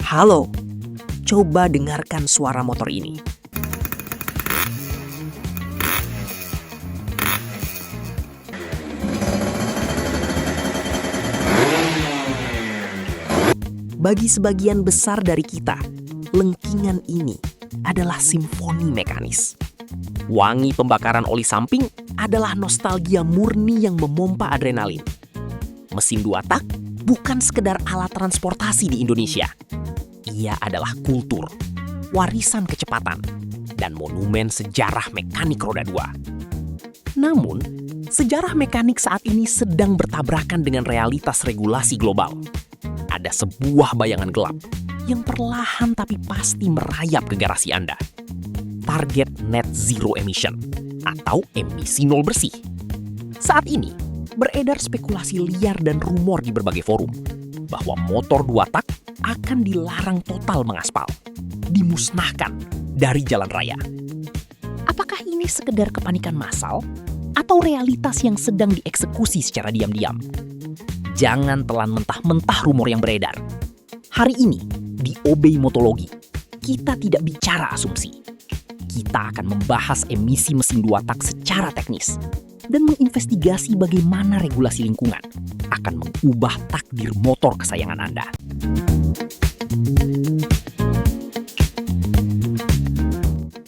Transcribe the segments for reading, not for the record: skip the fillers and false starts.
Halo, coba dengarkan suara motor ini. Bagi sebagian besar dari kita, lengkingan ini adalah simfoni mekanis. Wangi pembakaran oli samping adalah nostalgia murni yang memompa adrenalin. Mesin 2 tak bukan sekedar alat transportasi di Indonesia. Ia adalah kultur, warisan kecepatan, dan monumen sejarah mekanik roda 2. Namun, sejarah mekanik saat ini sedang bertabrakan dengan realitas regulasi global. Ada sebuah bayangan gelap yang perlahan tapi pasti merayap ke garasi Anda. Target net zero emission atau emisi nol bersih. Saat ini, beredar spekulasi liar dan rumor di berbagai forum bahwa motor 2 tak akan dilarang total mengaspal, dimusnahkan dari jalan raya. Apakah ini sekedar kepanikan massal atau realitas yang sedang dieksekusi secara diam-diam? Jangan telan mentah-mentah rumor yang beredar. Hari ini, di Obey Motologi, kita tidak bicara asumsi. Kita akan membahas emisi mesin 2 tak secara teknis dan menginvestigasi bagaimana regulasi lingkungan akan mengubah takdir motor kesayangan Anda.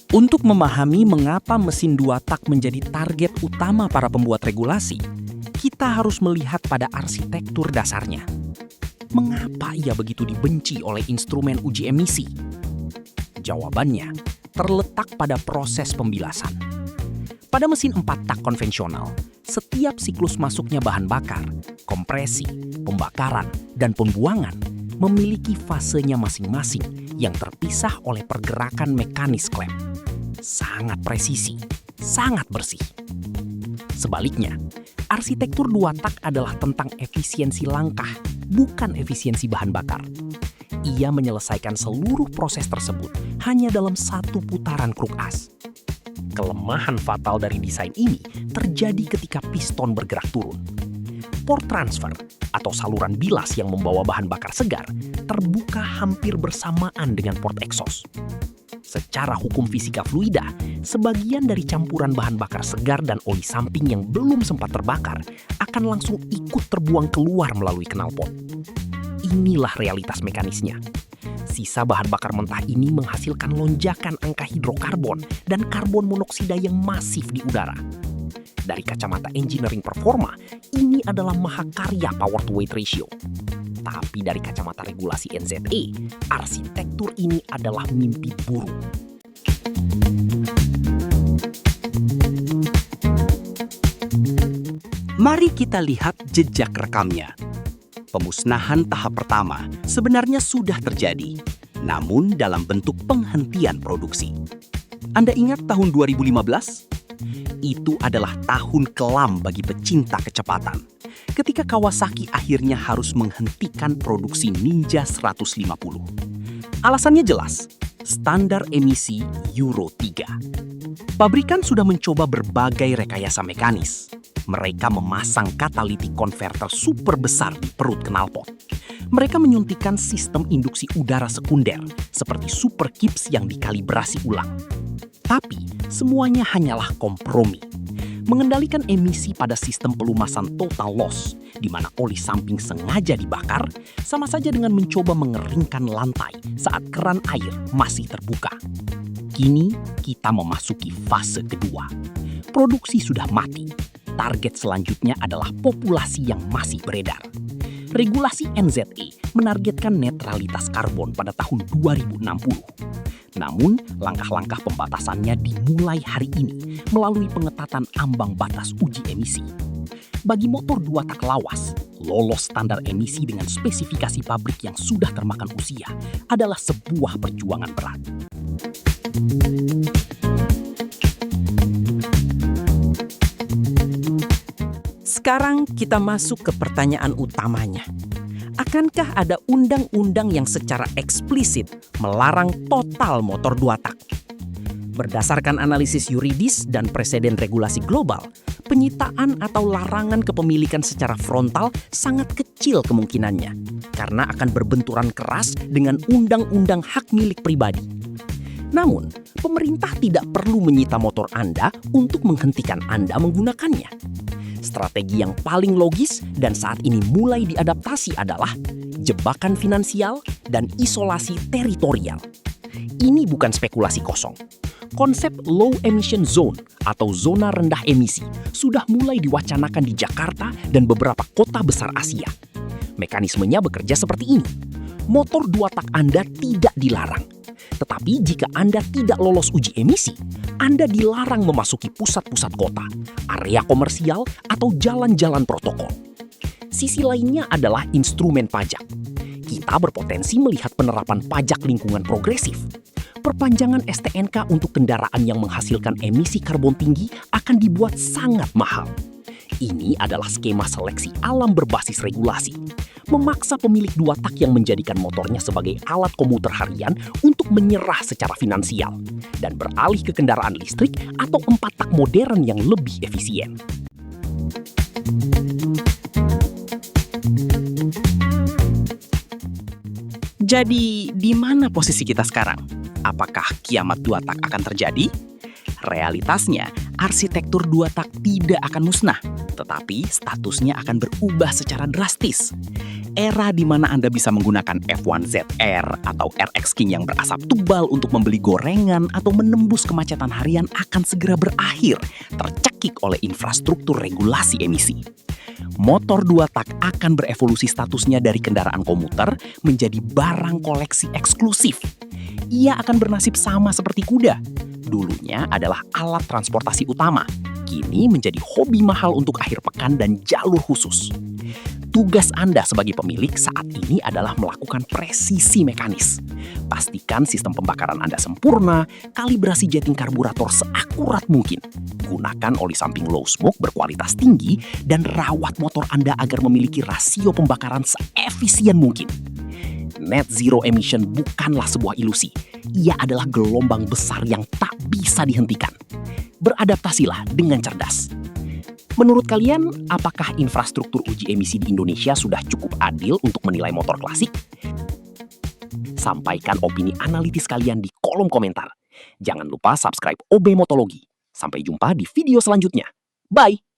Untuk memahami mengapa mesin 2 tak menjadi target utama para pembuat regulasi, kita harus melihat pada arsitektur dasarnya. Mengapa ia begitu dibenci oleh instrumen uji emisi? Jawabannya terletak pada proses pembilasan. Pada mesin 4 tak konvensional, setiap siklus masuknya bahan bakar, kompresi, pembakaran, dan pembuangan memiliki fasenya masing-masing yang terpisah oleh pergerakan mekanis klem. Sangat presisi, sangat bersih. Sebaliknya, arsitektur 2 tak adalah tentang efisiensi langkah, bukan efisiensi bahan bakar. Ia menyelesaikan seluruh proses tersebut hanya dalam satu putaran kruk as. Kelemahan fatal dari desain ini terjadi ketika piston bergerak turun. Port transfer atau saluran bilas yang membawa bahan bakar segar terbuka hampir bersamaan dengan port exhaust. Secara hukum fisika fluida, sebagian dari campuran bahan bakar segar dan oli samping yang belum sempat terbakar akan langsung ikut terbuang keluar melalui knalpot. Inilah realitas mekanisnya. Sisa bahan bakar mentah ini menghasilkan lonjakan angka hidrokarbon dan karbon monoksida yang masif di udara. Dari kacamata engineering performa, ini adalah mahakarya power to weight ratio. Tapi dari kacamata regulasi NZE, arsitektur ini adalah mimpi buruk. Mari kita lihat jejak rekamnya. Pemusnahan tahap pertama sebenarnya sudah terjadi, namun dalam bentuk penghentian produksi. Anda ingat tahun 2015? Itu adalah tahun kelam bagi pecinta kecepatan. Ketika Kawasaki akhirnya harus menghentikan produksi Ninja 150. Alasannya jelas, standar emisi Euro 3. Pabrikan sudah mencoba berbagai rekayasa mekanis. Mereka memasang catalytic converter super besar di perut knalpot. Mereka menyuntikkan sistem induksi udara sekunder seperti super kips yang dikalibrasi ulang. Tapi semuanya hanyalah kompromi. Mengendalikan emisi pada sistem pelumasan total loss, di mana oli samping sengaja dibakar, sama saja dengan mencoba mengeringkan lantai saat keran air masih terbuka. Kini kita memasuki fase kedua. Produksi sudah mati. Target selanjutnya adalah populasi yang masih beredar. Regulasi NZE menargetkan netralitas karbon pada tahun 2060. Namun, langkah-langkah pembatasannya dimulai hari ini melalui pengetatan ambang batas uji emisi. Bagi motor 2 tak lawas, lolos standar emisi dengan spesifikasi pabrik yang sudah termakan usia adalah sebuah perjuangan berat. Sekarang kita masuk ke pertanyaan utamanya. Akankah ada undang-undang yang secara eksplisit melarang total motor 2 tak? Berdasarkan analisis yuridis dan preseden regulasi global, penyitaan atau larangan kepemilikan secara frontal sangat kecil kemungkinannya karena akan berbenturan keras dengan undang-undang hak milik pribadi. Namun, pemerintah tidak perlu menyita motor Anda untuk menghentikan Anda menggunakannya. Strategi yang paling logis dan saat ini mulai diadaptasi adalah jebakan finansial dan isolasi teritorial. Ini bukan spekulasi kosong. Konsep low emission zone atau zona rendah emisi sudah mulai diwacanakan di Jakarta dan beberapa kota besar Asia. Mekanismenya bekerja seperti ini. Motor 2 tak Anda tidak dilarang. Tetapi jika Anda tidak lolos uji emisi, Anda dilarang memasuki pusat-pusat kota, area komersial, atau jalan-jalan protokol. Sisi lainnya adalah instrumen pajak. Kita berpotensi melihat penerapan pajak lingkungan progresif. Perpanjangan STNK untuk kendaraan yang menghasilkan emisi karbon tinggi akan dibuat sangat mahal. Ini adalah skema seleksi alam berbasis regulasi. Memaksa pemilik 2 tak yang menjadikan motornya sebagai alat komuter harian untuk menyerah secara finansial dan beralih ke kendaraan listrik atau 4 tak modern yang lebih efisien. Jadi, di mana posisi kita sekarang? Apakah kiamat 2 tak akan terjadi? Realitasnya, arsitektur 2 tak tidak akan musnah, tetapi statusnya akan berubah secara drastis. Era di mana Anda bisa menggunakan F1 ZR atau RX King yang berasap tebal untuk membeli gorengan atau menembus kemacetan harian akan segera berakhir, tercekik oleh infrastruktur regulasi emisi. Motor 2 tak akan berevolusi statusnya dari kendaraan komuter menjadi barang koleksi eksklusif. Ia akan bernasib sama seperti kuda. Dulunya adalah alat transportasi utama, kini menjadi hobi mahal untuk akhir pekan dan jalur khusus. Tugas Anda sebagai pemilik saat ini adalah melakukan presisi mekanis. Pastikan sistem pembakaran Anda sempurna, kalibrasi jetting karburator seakurat mungkin. Gunakan oli samping low smoke berkualitas tinggi dan rawat motor Anda agar memiliki rasio pembakaran seefisien mungkin. Net zero emission bukanlah sebuah ilusi. Ia adalah gelombang besar yang tak bisa dihentikan. Beradaptasilah dengan cerdas. Menurut kalian, apakah infrastruktur uji emisi di Indonesia sudah cukup adil untuk menilai motor klasik? Sampaikan opini analitis kalian di kolom komentar. Jangan lupa subscribe OB Motologi. Sampai jumpa di video selanjutnya. Bye!